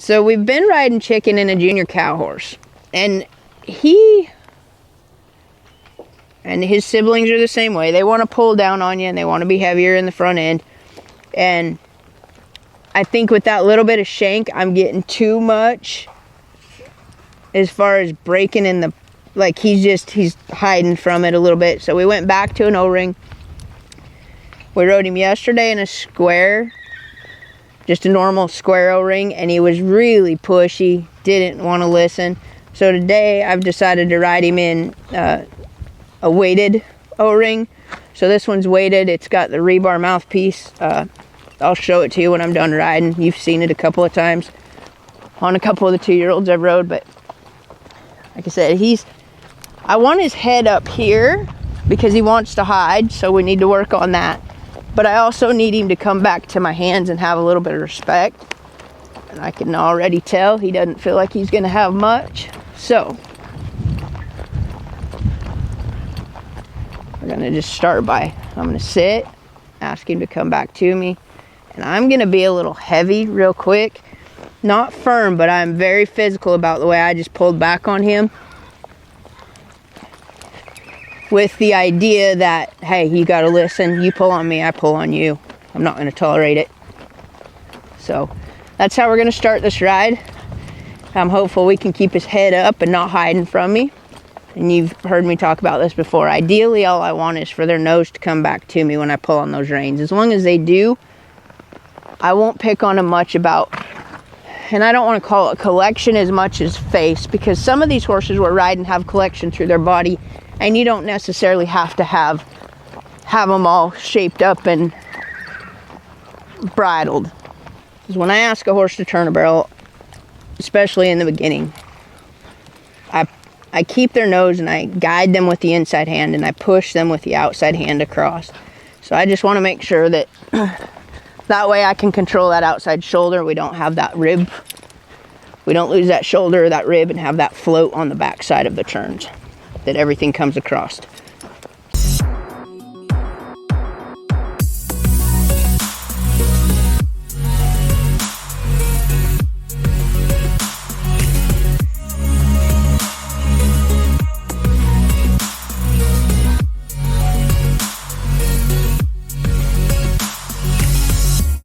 So we've been riding Chicken and a junior cow horse. And his siblings are the same way. They want to pull down on you and they want to be heavier in the front end. And I think with that little bit of shank, I'm getting too much as far as breaking in the, like he's hiding from it a little bit. So we went back to an O-ring. We rode him yesterday in a square, just a normal square O-ring, and he was really pushy, didn't want to listen. So today I've decided to ride him in a weighted O-ring. So this one's weighted. It's got the rebar mouthpiece. I'll show it to you when I'm done riding. You've seen it a couple of times on a couple of the 2-year-olds I've rode, but like I said, I want his head up here because he wants to hide, so we need to work on that. But I also need him to come back to my hands and have a little bit of respect. And I can already tell he doesn't feel like he's going to have much. So we're going to just start by, I'm going to sit, ask him to come back to me. And I'm going to be a little heavy real quick. Not firm, but I'm very physical about the way I just pulled back on him. With the idea that, hey, you got to listen. You pull on me, I pull on you. I'm not going to tolerate it. So that's how we're going to start this ride. I'm hopeful we can keep his head up and not hiding from me. And you've heard me talk about this before. Ideally, all I want is for their nose to come back to me when I pull on those reins. As long as they do, I won't pick on them much about, and I don't want to call it collection as much as face, because some of these horses we're riding have collection through their body, and you don't necessarily have to have them all shaped up and bridled. Because when I ask a horse to turn a barrel, especially in the beginning, I keep their nose and I guide them with the inside hand and I push them with the outside hand across. So I just want to make sure that that way I can control that outside shoulder. We don't have that rib. We don't lose that shoulder or that rib and have that float on the back side of the turns, that everything comes across.